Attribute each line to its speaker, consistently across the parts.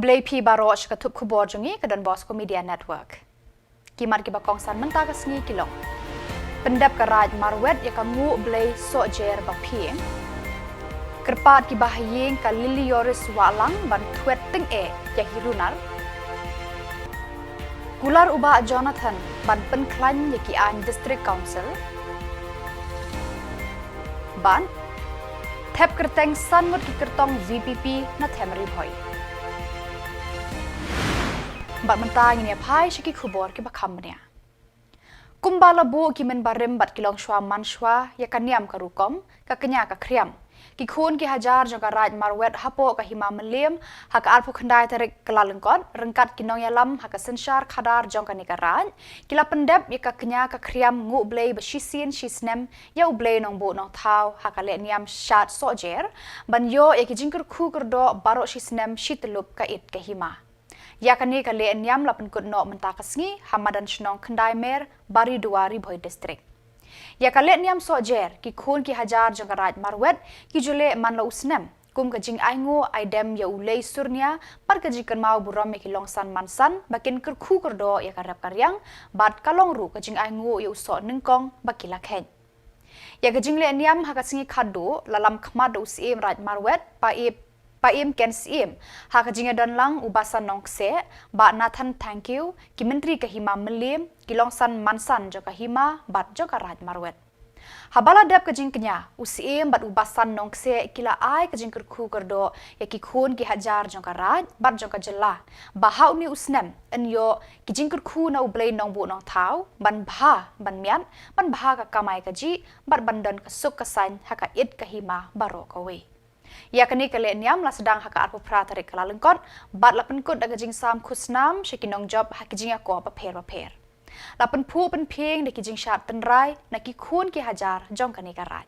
Speaker 1: Keblai pi baroch ketup kubor jongi ke Don Bosco Media Network. Kimar ki bakong san menta ke sengi kilong. Pendap ke raj marwet ya kangu blai sojer bapieng. Kerpat ki bahayeng ka Lili Yoris walang ban tuet ting ya hirunar. Gular ubah Jonathan ban penklan ya ki an District Council. Ban Thep kerteng sangut ki kertong VPP na temeri boy. Bat mentang ini pai shiki kubor ki bakamnya. Kumbala bu ki men barim bat kilong shwa manshwa ya kaniam karukom ka kenya ka kriam. Ki khun ki hajar jong ka raj marwet hapo ka hima melim ha ka arpu khandai tarik kelalengkot rengkat kinong yalam ha ka senshar khadar jong ka nikaraj kila pendep ya ka kenya ka kriam ngu blei beshisin shisnem ya ublei nong bu nong thau ha ka le niam shat sojer ban yo ya ki jingkur khu kerdo baro shisnem shitelup ka it ka hima. Yakani kali enyam lapan kut no mentakasngi hamadan shnong kendai mer bari duari boy district. Yakale enyam sojer ki khun ki hajar jangkaraj marwet ki jule manla usnem kum kajing aingu aidem ya ulei surnia par kajikan mau buram ki longsan mansan bakin kerku kerdo ya karap karyang bat kalong ru kajing aingu ya uso nengkong bakila khen. Ya kajing le enyam hakasngi khadu lalam khmad usim raj marwet Paim Ken Sim, hak jinga don lang ubasan nongse, ba Nathan thank you, ki menteri kahima melim, ki longsan mansan jo kahima, bat jo karaj marwet. Habala dep kajing kenya, usim bat ubasan nongse, kila ai kajing kerku kerdo, ya ki khun ki hajar jo karaj, bat jo kajela, bahau ni usnem, en yo ki jing kerku na ublei nong bu nong tau, ban mian, ban ka kamai kaji, bat bandon kasuk kasan, haka it kahima baro kawe. Ya kini kali niam la sedang haka arpu pratarik kalalengkot bat lapen kut daga jing sam kusnam syakinong job hakijing ako paper. Lapen pu pen ping de kijing shat tenrai na ki khun ki hajar jong kani karat.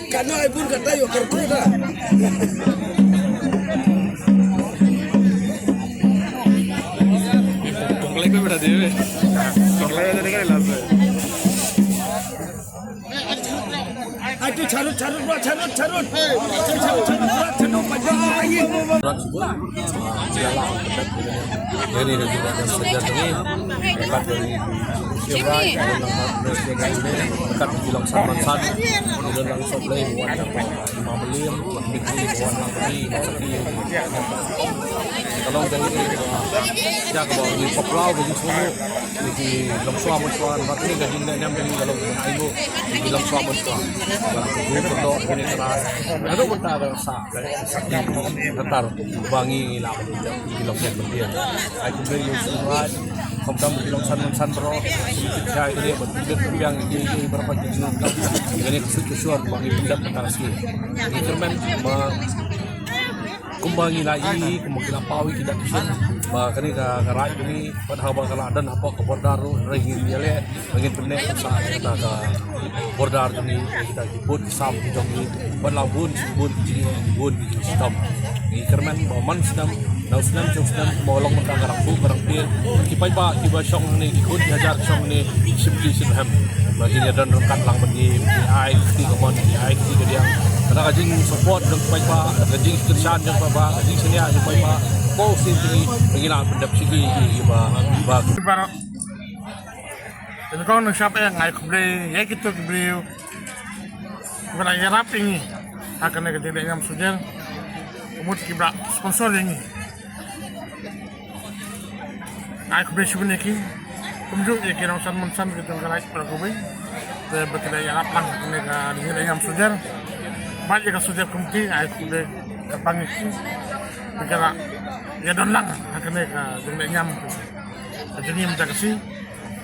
Speaker 2: Karena ibu kata yo kerja dah. Tongklek pe berada ni. Tongklek ada kan lalu. Aduh carut panjang lagi. Dari juga sejarah ini hebat dari siapa yang dekat di Longsan Mansan di Longsan Play buat apa Mamelium bikin buat lagi kalau dari jaga bawa di Papua di Solo di Longsan Mansan berarti gading yang dari kalau ibu di Longsan Mansan itu berdoa ini keras ada pun tak ada sah tetap bangi lah di Longsan Mansan aku beri surat komdam di Longsan Mansan bro sedikit saya itu dia berpikir yang ini berapa jenis ini kesusuan bangi pindah ke tanah sini determen kumbangi lagi kemungkinan pawi tidak bisa bahkan ini karai ini padahal bakal ada apa ke bordaru ringin dia ringin penek saat kita ke bordar ini kita jemput sam di jongi berlabun sebut bun di sistem ini kerman baman sedang Nau senam bolong mentang karangku dia kipai pak kibai song ni ikut diajar song ni simply silham baginya dan rekan lang bagi ai ti kemon ai ti dia karena kajing support dan kipai pak kajing kerjaan dan pak kajing sini aja kipai pak kau sini bagi lah pendap sigi ba dan kau nak siapa yang ngai kuble ya kita kuble bukan yang rapi ni akan nak jadi yang sudah kemudian kita sponsor ini aku besok ni ki, kemudian ya kira usan mansan kita galak perkobai, berkena yang apa ni ka di yang sujar, banyak ka sujar kumti, aku be kapangi ki, berkena ya don lang, aku ni ka dengan nyam, jadi minta kasih,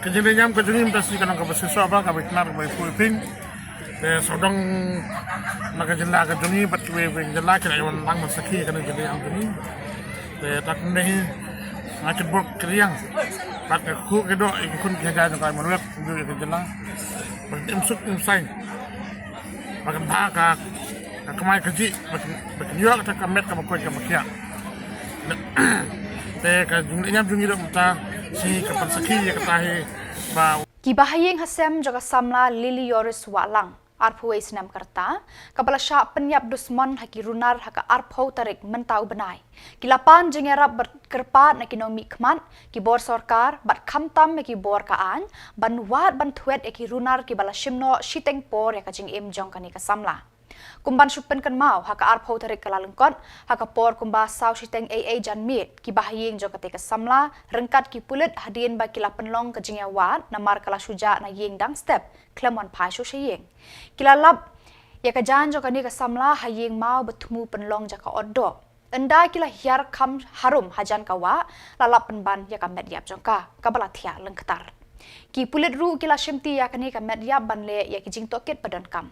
Speaker 2: kerja nyam kerja minta kasih kalau kau bersiswa apa, kau benar kau pulping,
Speaker 3: sodong naga jela ka juni bat we jela kira yon lang masaki kana jela yang juni tak nehi ngakit bok kriang tak ku kedo ikun kiaja ka manuek juli ka jela bat imsuk imsai makan ka kamai kaji bat nyuak ta kamet ka makoi ka makia ka jumlahnya jungi dok ta si kapan saki ya katahi ba
Speaker 1: Kibahayeng hasem jaga samla Lili Yoris Walang arphuai senam karta kapala sya penyap dusman haki runar haka arphau tarik mentau benai kilapan jengerap berkerpat na kinomi kman kibor sorkar bat khamtam ki bor kaan ban wat ban thuet ki runar ki bala shimno shiteng por ya kajing em jong kani ka samla kumban supen kan mau haka arphau tarik kalalengkot haka por kumba saw shiteng aa janmit ki bahayeng jo kate ka samla rengkat ki pulit hadin ba kila penlong ka jingya wat namar kala suja na yeng dang step klemon phashu sheyeng kila lab ya ka jan jo kani ka samla hayeng mau betemu penlong jaka oddo enda kila hiar kam harum hajan kawa lalap penban ya ka medyap jongka kabala thia lengketar ki pulit ru kila shimti ya kani ka medyap banle ya ki jing toket padan kam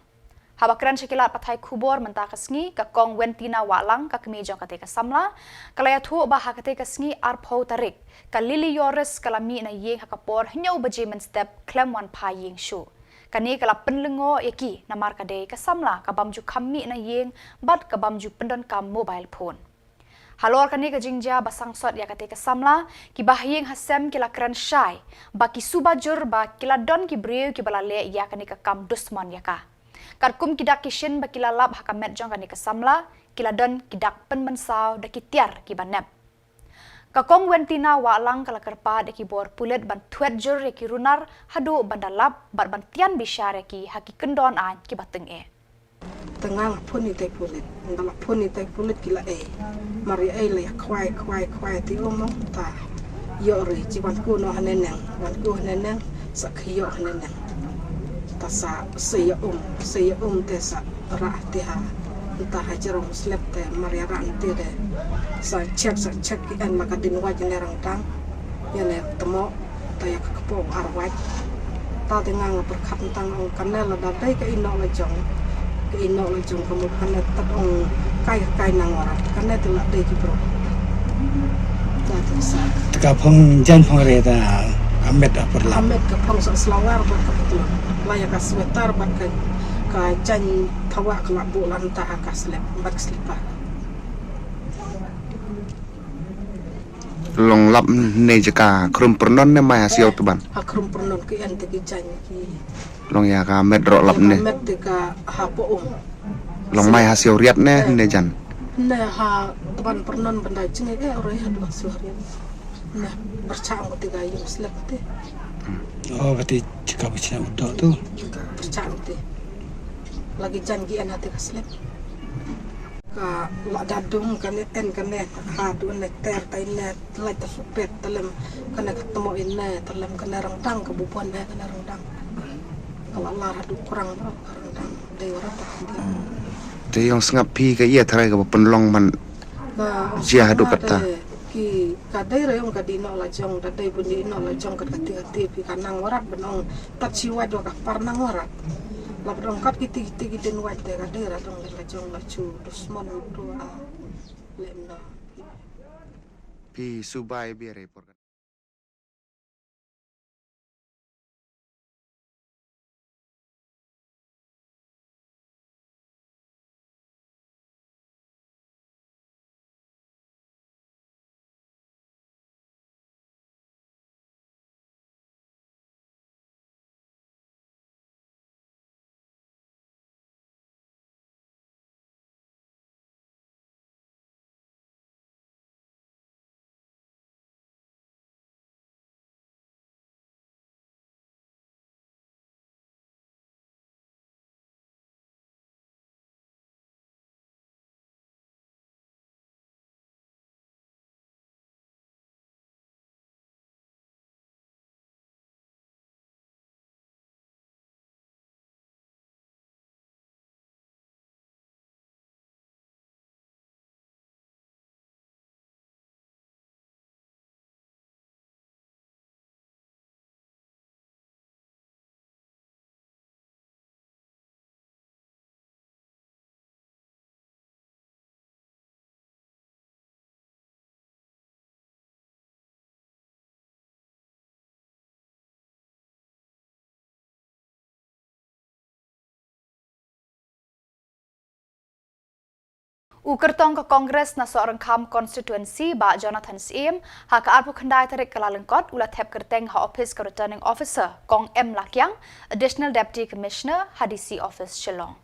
Speaker 1: Habakran sekilat patai kubor mentah kesngi ka kong wentina walang ka kemejong kate ka samla kalaya thu ba hakate kesngi arphau tarik ka Lili Yoris kalami na yeng hakapor hnyau baje men step klem wan pha yeng shu kani kala penlengo eki namar ka de ka samla ka bamju khammi na yeng bat ka bamju pendon ka mobile phone halor kani ka jingja basang sot ya kate ka samla ki bahyeng hasem kila kran shai ba ki subajur ba kila don ki breu ki balale ya kani ka kam dusman ya ka Karkum kidak kishin bakila lab hakamet jong kani kasamla kila don kidak pen mensau daki tiar ki banep. Kakong wentina walang kala kerpa daki bor pulet ban tuet jur ki runar hadu bandalap bat bantian bisyar ki haki kendon an ki bateng e.
Speaker 4: Tengah pun itu pulet, dalam pun itu pulet kila mari le kwai ti omong ta yori jiwan ku no haneneng wan ku haneneng sakhiyo haneneng tasa saya tesa rah tiha entah hajarong slep te mari ran ti de sa cek en maka din wajan nerang tang ya ne temo ta ya kepo arwaj ta dengan berkat tentang kanel da dai ke ino la jong kamu kanel tabong kai nang ora kanel telak dai ki bro ta tesa
Speaker 5: Teka pong jan pong reda amet aperla.
Speaker 4: amet ke pong selawar berkebetulan layak aswetar bakai ka jan tawa kelak bulan taha kaslep bat slipa
Speaker 6: long lap ne jaka krum pernon ne maya siau tuban
Speaker 4: akrum pernon ki ente ki jan ki
Speaker 6: long ya ka met ro lap ne
Speaker 4: met ka hapo
Speaker 6: long maya siau riat ne jan
Speaker 4: ne ha tuban pernon benda jenge ore hadu suharian nah bercang tiga yung slep te
Speaker 5: Oh, berarti jika bicara udok tu.
Speaker 4: bercang te lagi janji an hati kaslep ka la dadung kan ha du ne ter tai ne lai ta supet telem kan ketemu inne telem kan rendang kebupuan ne kan rendang kalau lar hadu kurang rendang dewa tak
Speaker 6: te yang sengap pi ka ia tharai ka penlong man Jia hadu kata.
Speaker 4: Ki kadai rayong kadino la jong dadai bunyi no la jong kat kati pi kanang warat benong tat siwa do ka parnang warat la benong kat kiti den wat te kadai ra dong la jong la chu dusmon do a lemna
Speaker 6: pi subai biare
Speaker 1: Ukertong ke Kongres na seorang kam konstituensi ba Jonathan Siem ha ka arpu khandai tarik kalalengkot ula thep kerteng ha office ke returning officer Kong M Lakyang additional deputy commissioner hadisi office Shillong.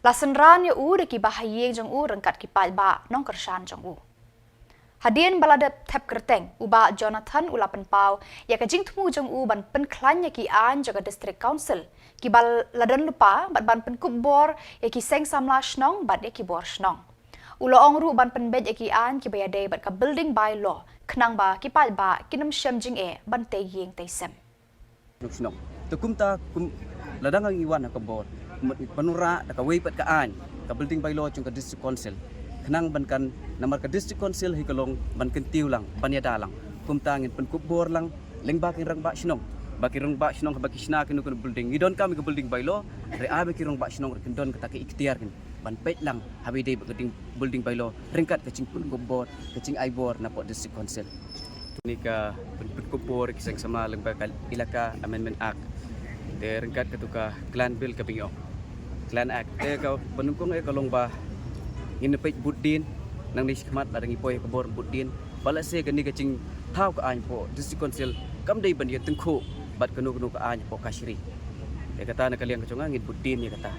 Speaker 1: Lasan ran ya de ki bahayeng jong rengkat ki pai ba nong kersan jong Hadien balada thep kerteng uba Jonathan ula penpau ya ka jing tumu jong ban penklan ya ki an jaga district council ki bal ladan lupa ban penkup bor ya ki seng samla shnong bat ya ki bor shnong. Ulo ong ru ban penbej ya ki an ki bayade bat ka building by law kenang ba ki pai ba kinam shem jing ban te yeng te sem.
Speaker 7: Shnong tukum ta kum ladang ang iwan ka bor panura da ka way pat ka an ka building by law chung ka district council kenang ban kan namar ka district council hi kalong ban kan tiu lang panyada lang kum ta ngin penkup bor lang lengba king rang ba shnong baki rong ba shnong baki shna kinu kun building idon kami ke building by law re abe ki rong ba shnong re kendon ka taki ikhtiar kin ban pet lang habi dei baki building by law ringkat ke cing pun bor ke cing ai bor na pot district council ni ka pun bor ki seng sama lengba kal ilaka amendment act de ringkat ke tuka clan bill ke pingyo clan act de ka penungkong kalong ba ngin pet budin nang ni khmat ladangi poi ke bor budin balase ke ni ke cing thau ka an po district council kam dei ban ye tengku bat kenu ka anya po kasri e kata na kaliang kachonga ngin budin ya kata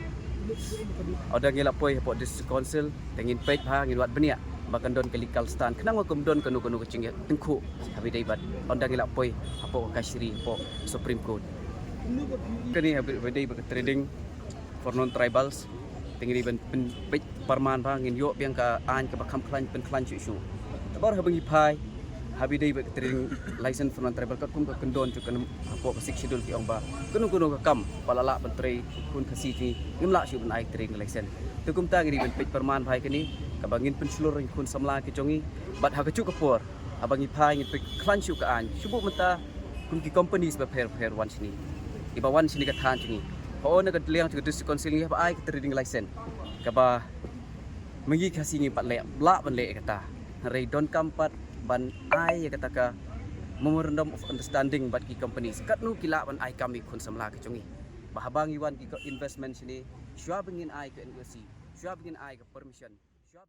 Speaker 7: oda ngila poi po district council tengin pet ha ngin wat benia bakan don kelikal stan kenang wakum don kenu kaching tengku habi dei bat oda ngila poi po kasri po supreme court kani habi dei ba trading for non tribals tengin ban pet parman ba ngin yo biang ka an ka bakam klan pen klan chu tabar habangi pai habi dei ba trading license for non tribal kat kum ka kendon chu kan apo ka schedule ki ong ba kunu ka kam palala menteri kun ka city ngimla chu ban ai trading license tu kum ta ngi ban pej perman phai kini ka bangin pen seluruh kun samla ki chongi bat ha ka chu ka por abangi phai ngi pej klan chu ka an chubu mata kun ki companies ba pher wan sini iba wan sini ka than chungi ho na ka liang chu district council ngi ba ai ka trading license ka ba mengi kasi ngi pat le bla ban le kata rei don kampat ban ai ya kata ka memorandum of understanding bat ki companies kat nu kila ban ai kami kun samla ke chungi bahabang iwan ki investment sini syua bengin ai ke NGC syua bengin ai ke permission syua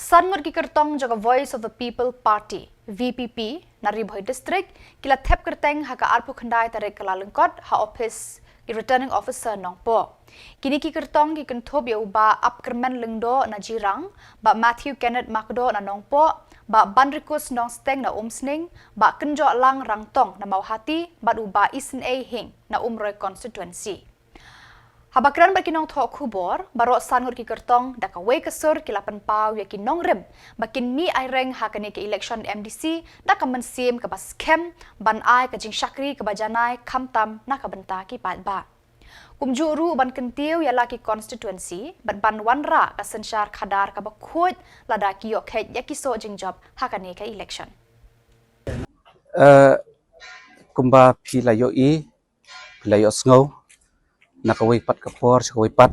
Speaker 1: Sanmur ki kertong jaga Voice of the People Party VPP nari Bhoi district kila thep kerteng ha ka arpu khandai tarik kalalengkot ha office ki returning officer nongpo kini ki kertong ki kenthop ya uba upkerman lengdo na jirang ba Matthew Kenneth Makdo na nongpo ba Banrikus nong steng na umsning ba kenjo lang rangtong na mauhati ba uba Isen A Hing na umroy constituency Habakran bakinong thok khubor baro sangur ki kertong da ka we kasur ki lapan pau ya ki nong rem bakin mi ai reng ha kani ke election MDC da ka mensim ka bas kem ban ai ka jing shakri ka bajanai khamtam na ka benta ki pat ba kumjuru ban kentiu ya laki constituency ban wanra ka sensyar khadar ka bakhot lada ki yo khet ya ki so jing job ha kani ka election
Speaker 7: kumba philayo philayo sngo nakaway pat kapor sakaway pat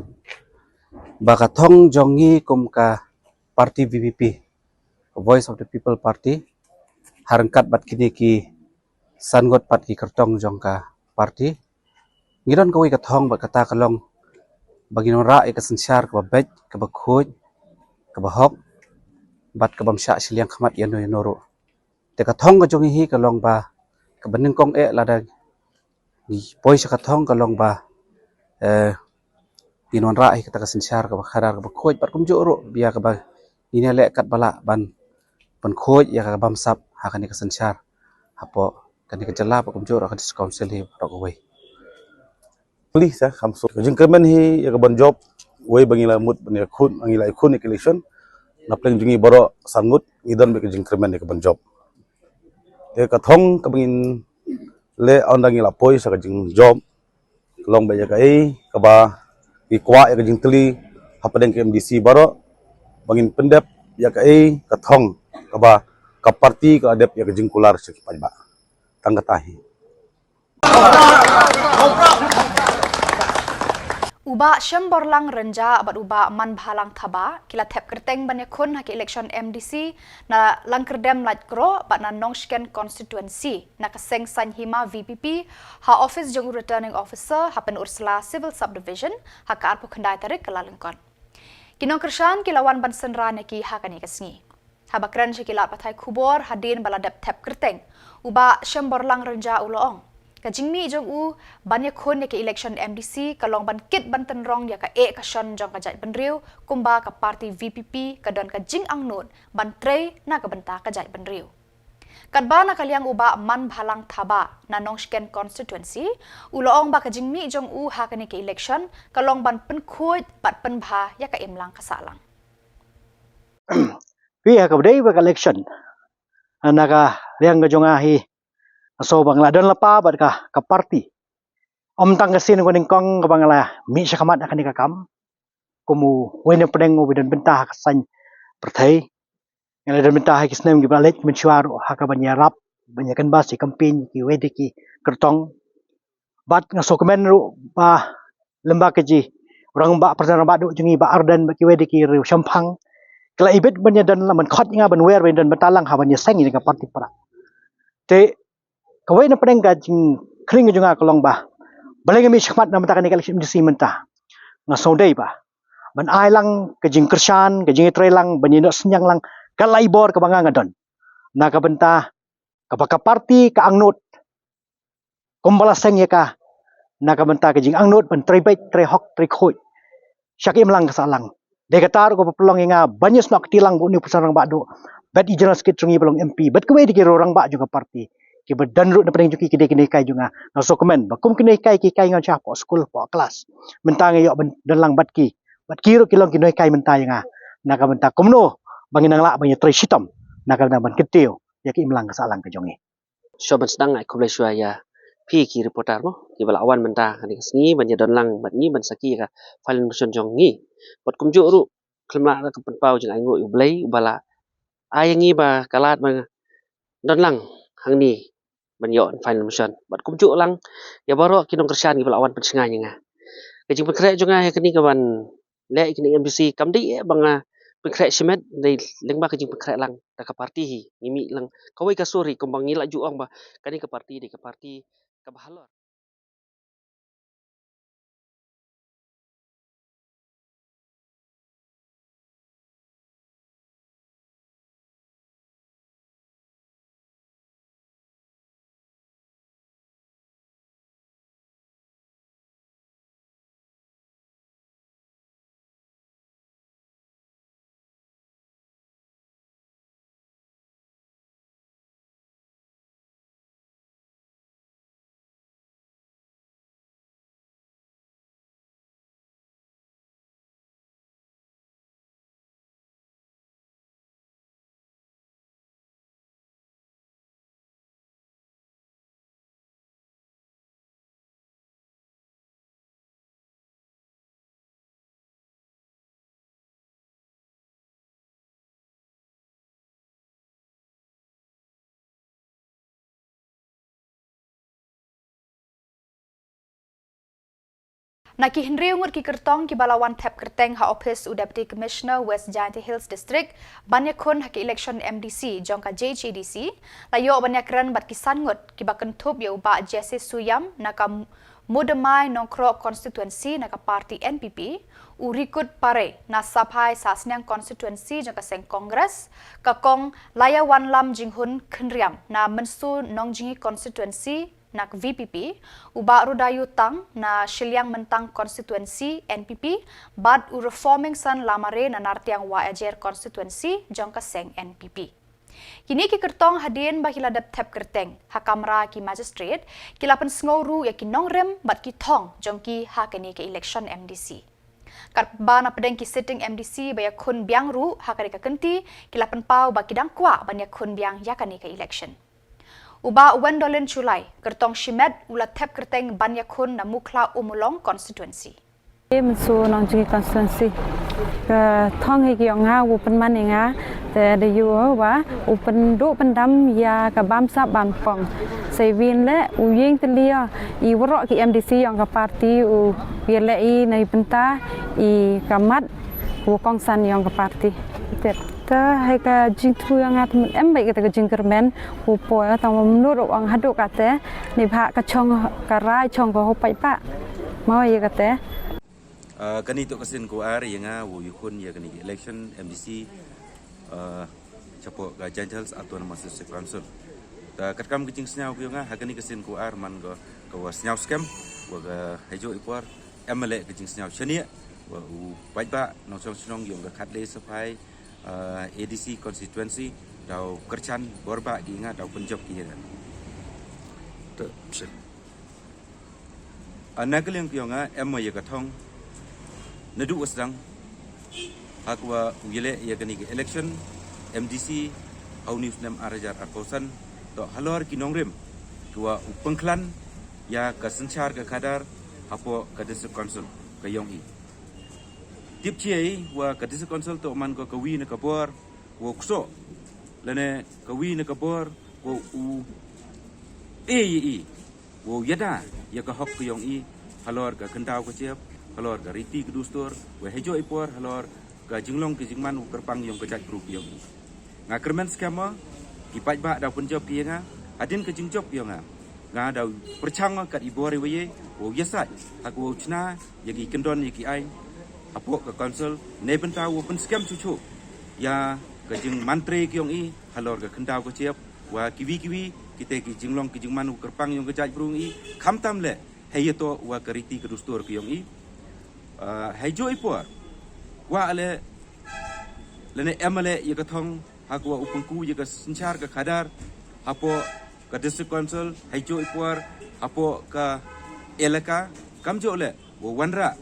Speaker 7: baka thong jongi kum ka party VPP Voice of the People Party harangkat bat kini ki sangot pat ki kertong jong ka party ngiron kaway ka thong bat kata kalong bagino ra ka sensyar ka bej ka bakhoj ka bahok bat ka bamsha siliang khamat yano yanoro te ka thong ka jongi hi kalong ba ka baning kong lada ni poi sa ka thong kalong ba pinon ra kata ka sensyar ka bakharar ka bakhoj pat kum joro biya ka ba ini le kat bala ban khoj ya ka bamsap ha kani ka sensyar hapo kani ka jala pa kum joro ka council hi ro ka we
Speaker 8: please hamso jingkermen hi ya ka ban job we bangila mut bani khun angila khun election na pleng jungi boro sangut idon be jingkermen ka ban job te ka thong ka bangin le ondangila poi sa ka jing job long ba ya kai ka ba ki kwa ya jing tli hapadeng ke MDC baro bangin pendep ya kai ka thong ka ba ka parti ka adep ya jing kular se ki ba tangatahi
Speaker 1: Uba Shemborlang Renja abat uba man bhalang thaba kila thep kerteng banyak kun hak election MDC na langkerdem light gro bat na Nongsken constituency na kaseng sanhima VPP ha office jong returning officer ha pen Ursula civil subdivision ha ka arpo khandai tarik kelalengkon. Kinong kershan kilawan ban senra neki ha kani kasngi. Ha bakran shikila pathai khubor hadin baladap thep kerteng uba Shemborlang Renja uloong. Kajingmi jong u banyak kun ya ke election MDC kalong ban kit ban tenrong ya ka kason jong ka jai benriu kumba ka parti VPP ka don ka jing angnut ban trei na ka benta ka jai benriu. Kadba na kaliang uba man bhalang thaba na Nongsken constituency uloong ba kajingmi jong u ha ka ni ke election kalong ban pen khoi pat pen bha ya ka imlang ka salang.
Speaker 9: Pi ha ka dei ba election anaka riang ga jong ahi so bangla don lapa bat ka parti om tang kasin ko ning kong ka bangla mi sa kamat akan kam kumu wena pedeng ubidan bentah ka san perthai ngala dan bentah ki snem gi balet menchuaro haka banyarap banyakan basi campaign ki wedi ki kertong bat ngaso kemen ru ba lemba keji orang ba perdana ba do jungi ba ardan ba ki wedi ki riu sampang kala ibet banya dan laman khot nga ban wer ben dan betalang ha banya seng ni ka parti para te kawai na pedeng gajing kring juga kolong bah balai kami sekhmat na mata kan election di mentah ngasong dei bah ban ai lang gajing kersan gajing trelang banyi nak senyang lang kalai bor ke banga ngadon na ka benta ka baka parti ka angnut kumbala seng ya ka na ka benta gajing angnut ban trei baik trei hok trei khoi syakim lang kasalang de katar ko pelong nga banyes nak tilang bu ni pusarang badu bat ijenas skit sungi pelong MP bat kawai dikira orang ba juga parti ki badan ru na pedeng juki kide kai juga ngaso komen bakum kine kai ki kai ngacha po school po kelas mentang yo dan lang batki ru kilong kinoi kai mentai nga naka benta komno bangin nang la banya tri sitom naka ban keteo ya ki imlang kasalang ka jongi
Speaker 10: Sobat sedang ngai kublai suaya pi ki reporter mo ki bala awan mentah kan sngi banya don lang bat ngi ban saki ka falen musun jong ngi bat kum ju ru klemla ka penpau jing ai ngo yu blai bala ai ngi ba kalat ba don lang hang ni ban yo final mission bat kum ju lang ya baro kinong kersan ki bala awan pensengai nga kajing pekrek jong ai kini ka ban le kini MBC kamdi banga pekrek simet dei lengba kajing pekrek lang da ka parti hi ngimi lang kawai ka sori kumbang ngila ju ang ba kani ka parti di ka parti ka bahalor.
Speaker 1: Naki Henry Ungur ki kertong ki balawan tap kerteng ha office u Deputy Commissioner West Giant Hills District banyak kun ha ki election MDC jongka JGDC layo banyak ran bat ki sangut ki baken thup ya uba Jesse Suyam naka Mudamai Nongkrop constituency naka parti NPP u Rikut Pare na Sabhai Sasnyang constituency jongka seng Kongres kakong layawan lam jinghun Khenriam na Mensu Nongjingi constituency nak VPP, uba Rudayu Tang na Shiliang Mentang constituency NPP, bad u reforming san lamare na Nartiang Wajer constituency jongka seng NPP. Kini ki kertong hadin bahila dap tap kerteng hakamra ki magistrate kilapan snguru ya ki nongrem bat ki thong jongki hakani ke election MDC. Karba na pedeng ki sitting MDC baya kun biang ru hakari ka kenti kilapan pau bakidang kwa banyak kun biang yakani ke election. Uba Wendolin Chulai, kertong Shimed ulat tap kerteng banyak kun na Mukla Umulong constituency.
Speaker 11: มันสู้น้องจีคอนสแตนซีก็ท่องให้เกี่ยวงาอุปนมันเองอ่ะแต่ได้อยู่ว่าอุปนดุปันดำยากับบามซับบามกองใส่วินและอุยิงตะเลียอีวรอกีMDC yang ke parti u PLIในปันตาอีกัมัดหัวกองสันyang ke partiแต่ให้กับจิงทุยงาทมันไม่กับจิงกระแมนหัวปอยต้องมนุษย์อังหัดกัแต่ในพระกระชงกระไรชงก็หัวไปปะมาอีกแต่
Speaker 12: Kani tu kesin ko ar yang wo yukun ya kani election MDC capo ga Janjals Autonomous District Council. Ta katkam kicing snyau ko nga hakani kesin ko ar man go ko snyau scam wa ga hejo ipor MLA kicing snyau chania wa u baiba no chong chnong yong ga khatle sapai ADC constituency dau kerchan borba gi nga dau penjob ki ya. Tu pse. Anakal yang ko nga MO ya ka thong Nadu wasdang hakwa uyele ya kani ke election MDC au news nem arajar arkosan to halor kinongrim tua upengklan ya ka senchar ka kadar hapo ka district council ka yongi tip chiai wa ka district council to man ko kawi na kabor wo kso lene kawi na kabor wo u wo yada ya ka hok ka yongi halor ka kendau ka chep halor ka riti kedustur we hejo ipor halor ka jinglong ke jingman kerpang yang kejat group yang nga kermen skema ki paj ba da pun job nga adin ke jingjob yang nga da perchang ka ibore we wo yasat hak wo chna yagi kendon yagi ai apok ka council ne benta wo pun skem chuchu ya ka jing mantre ki yang i halor ka kendau ka chep wa kiwi kita ki jinglong ke jingman kerpang yang kejat brung i khamtam le heyeto wa ka riti kedustur ki yang i hejo ipor wa ale lene MLA ya kathong hakwa upengku ya ka senchar ka khadar apo ka district council hejo ipor apo ka elaka kamjo le wo wanra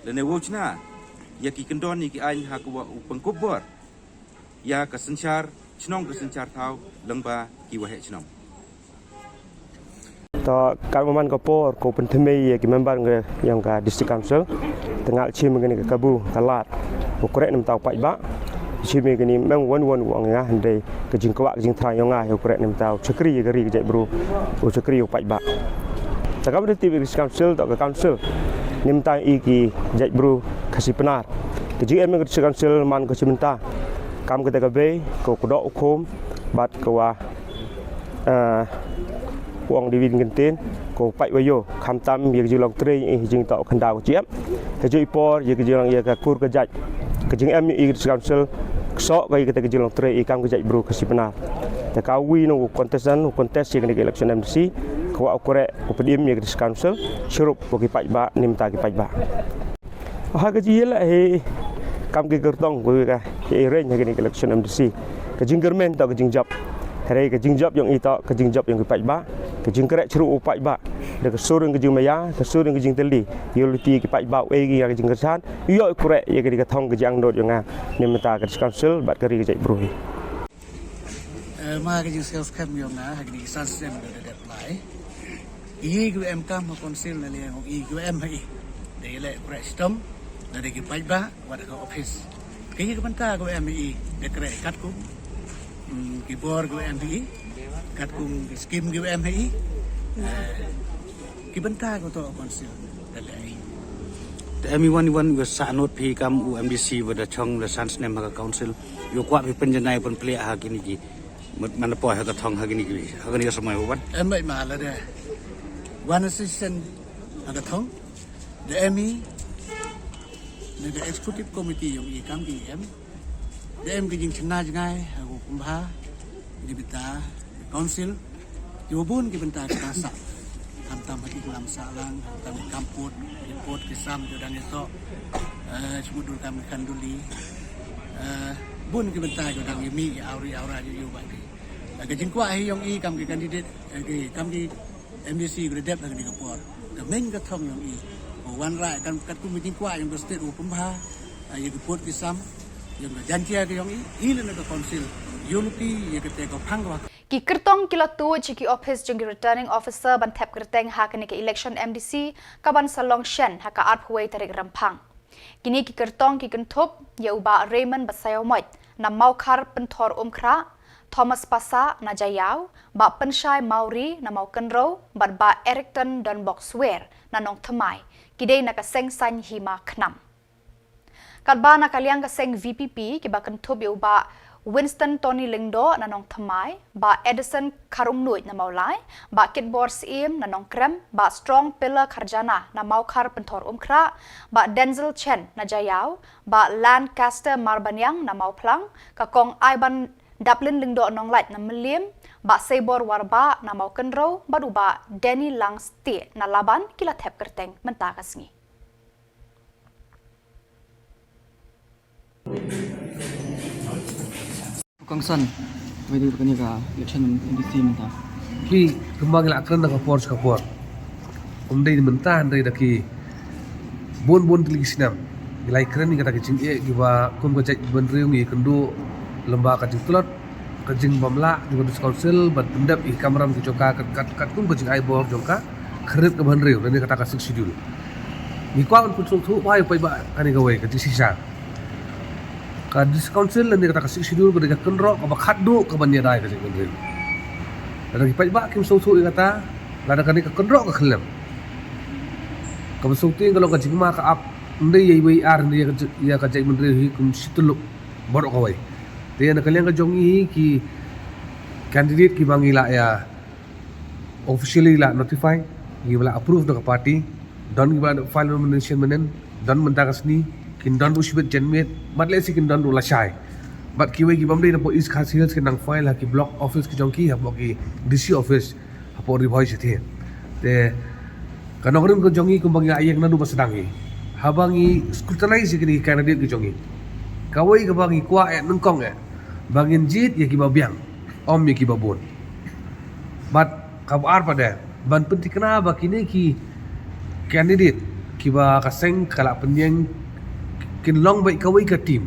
Speaker 12: lene wochna ya ki kendon ni ki an hakwa upengku bor ya ka senchar chnong ka senchar thau lengba ki wa he chnong
Speaker 13: to kaman kapor ko penthme ye ki member yang ka district council tengah chim ngani ka kabu kalat ko korek nem tau pai ba chim ngani meng won wang nga hande ka jing kwa jing thai nga ko korek nem tau chakri gari ka jai bro o chakri pai ba takam de district council to ka council nim tai i ki jai bro khasi penar ka jing em district council man ko chimenta kam ka ka be ko do khom bat ko wa uang divin gentin ko pai wayo khamtam ye jilong tre jing to khandau chiep he joi por ye jilong ye ka kur ka jaj ka jing em i council so ka ye ka jilong tre i kam ka jaj bro kasipana ta ka wi no contest ye ka election MDC ko akore ko pedim ye council syurup ko ki pai ba nim ta ki pai ba ha ka ji la he kam ki gertong ko ka ye ren ye ka election MDC ka jing germen to ka jing job hari ka jing job yang ito ka jing job yang ki pai ba ka jing kerek chru upai ba de ka surung ka jing maya ka surung ka jing teli yulti ki pai ba e ki ka jing kersan yo kurek ye ka thong ka jang dot yang ni mata ka council bat ka ri ka jai bro
Speaker 14: ma ka jing sales camp yang ha ki san sem de apply i ku em kam ma council na le i ku em hai de le prestom na de ki pai ba wat ka office ki ka ban ka ku em i de kerek kat ku ki bor ku MPI kat kum skim ku MPI ki benta ku to konsil dalai
Speaker 5: the everyone was sanot phi kam UMDC with the chong the sans name ha council yo kwa phi penjanai pon play ha kini ki man po ha ka thong ha kini ki ha kini samai wan
Speaker 14: em mai ma la de one assistant ha ka thong the ME the executive committee yo i kam ki em em cái chừng na chừng ai của cũng phá đi bên ta council thì bốn cái bên ta kita sa tham tam hati dalam salang tam kamput report kisam tu dan itu semua dulu kami kanduli bốn cái bên ta tu dan yemi auri aura ju bagi cái chừng qua hay yang i kam cái candidate cái kam di MDC cái dep lagi di kapor cái main cái thong yang i one right kan kat ku meeting qua yang state cũng phá yang report kisam yang janji ke yang i ile na council unity ye kete ko phangwa
Speaker 1: Ki kertong kila tu ciki office jengki returning officer ban tap kerteng hakani ke election MDC kaban salong shen haka art huwei tarik rempang. Kini ki kertong ki kentup ya uba Raymond Basayomoit na maukar pentor umkra Thomas Pasa na Jayau ba pensyai Mauri na mau kenro ban ba Ericton dan Boxwear na nong temai kidei na kaseng san hima knam. Kadba na kaliang kaseng VPP ki ba kentup ya uba Winston Tony Lingdo na nong temai, ba Edison Karung Nuit na maulai, ba Kitbor Sim na nong krem, ba Strong Pillar Karjana na maukar pentor umkra, ba Denzel Chen na Jayau, ba Lancaster Marbanyang na mauplang, kakong Iban Dublin Lingdo nong light na Meliam, ba Sabor Warba na maukenro, ba duba Denny Langsti na laban kila tep kerteng mentakas ngi.
Speaker 15: Kangsan, wedi kanya ka election MDC minta.
Speaker 2: Ki kembang la kena kapor. Umdai mentahan dari daki bon tili sinam. Gilai keren ni kata kecing giba kum gajak benriung ni kendo lembah kacing tulot kacing bamla juga dis council ban pendap kamram ki joka kat kum kacing ai bor joka keret ke benriung dan kata kasik sidul. Ni kwa pun tu pai ba kani gawe kacing sisa. Kadis council dan kata kasih sidul ketika kenro ke bakadu ke bandirai ke sini. Ada kipai bak kim susu kata lada kani ke kenro ke kelem. Ke susu kalau ke jingma ke ap ndai yai wei ar ndai ya ke jai menteri kum situluk borok kawai. Dia nak kalian ke jongi ki candidate ki bangila ya officially la notify ki bala approve ke party dan ki bala file nomination menen dan mentakas ni kin don usibet jenmet matle si kin don ula shai bat kiwe ki bamdei na po is khas hills kin nang file ha ki block office ki jongki ha ki DC office ha po riboi se the te kanongrim ko jongi ko bangi ayek na du basedangi ha bangi scrutinize ki candidate ki jongi kawai ka bangi kwa nungkong bangin jit ya ki babiang om ya ki babon bat kabar pada ban penting kenapa kini ki candidate ki ba kaseng kala penyeng kin long baik kawai ke tim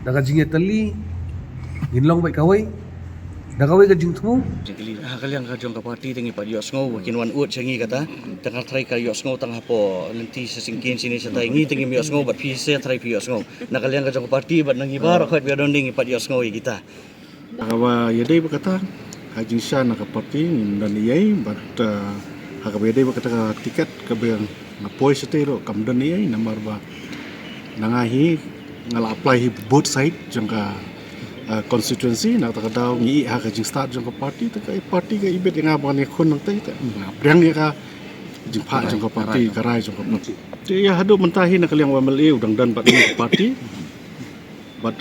Speaker 2: daga jinge tali kin long baik kawai daga kawai ke jing temu
Speaker 5: kalian ka jong ka party tengi pa yo sngo kin wan ut sengi kata tengah try ka yo sngo tang hapo lenti sesingkin sini setai ngi tengi yo sngo bat pi se try pi yo sngo na kalian ka jong ka party bat nangi bar khot bi donding pa yo sngo kita
Speaker 16: awa yedai berkata hajing sha na ka party dan yai bat ha ka yedai berkata tiket ke bang ngapoi setero kam dan yai namar ba nangahi ngala apply hi both side jangka constituency na ta kadau ngi ha ka jing start jangka party ta kai party ka ibet nga ban khon nang tai ta brang ya ka jing pha jangka party karai jangka party te ya hadu mentahi na kaliang wamle udang dan bat party bat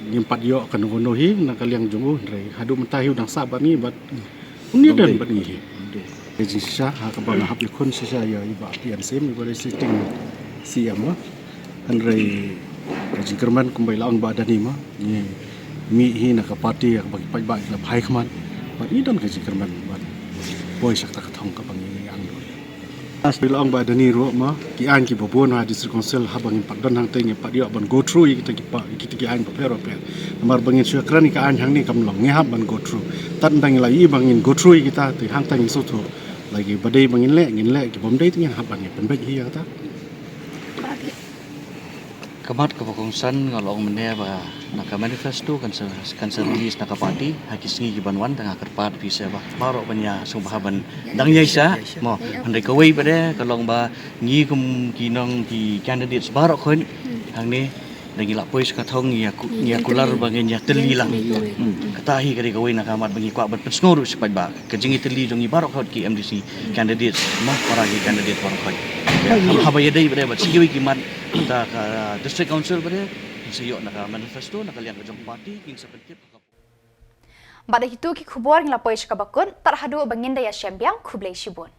Speaker 16: ngimpat yo kan wono hi na kaliang jungu rei hadu mentahi udang sa bat ni bat uni dan bat ni jing sha ha ka ban hap khon sisa ya iba pian sem iba sitting siam Andrei jingkerman kumbai laung badani ma ni mi hi na ka party ka bagi pai ba la bhai khman ba ni dan ka jingkerman ba boy sak ta ka thong ka bangi ang do as bi laung badani ro ma ki an ki bobon ha district council ha bangin pakdan hang teng pa dio ban go through kita ki an ba pero pe mar bangin su kran ka an hang ni kam long nge ha ban go through tan dang la i bangin go through kita ti hang teng so tho lagi badai bangin le ngin le ki bom dai ti ha ban ni pen ba hi ya ta
Speaker 5: kamat ka pagkongsan ngalong mene ba naka manifesto kan sa release naka party hakisngi gibanwan tanga kerpat pisa ba baro banya subahaban dangyai sa mo handai kawai pade kalong ba ngi kum kinong ki candidates baro khon hangni dangi la pois ka thong ya kular bangin ya teli lang katahi kari kawai naka mat bangi kwa bat pesngoru sipai ba kajingi teli jongi baro khot ki MDC candidates ma para ki candidate baro khot habaya dai pada bat siwi kimat kita ka district council pada sayo naka manifesto nakaliang ka jong party king sa pentip
Speaker 1: Pada itu ki khubor ngla poish ka bakun tarhadu bangin daya syambiang khublai shibun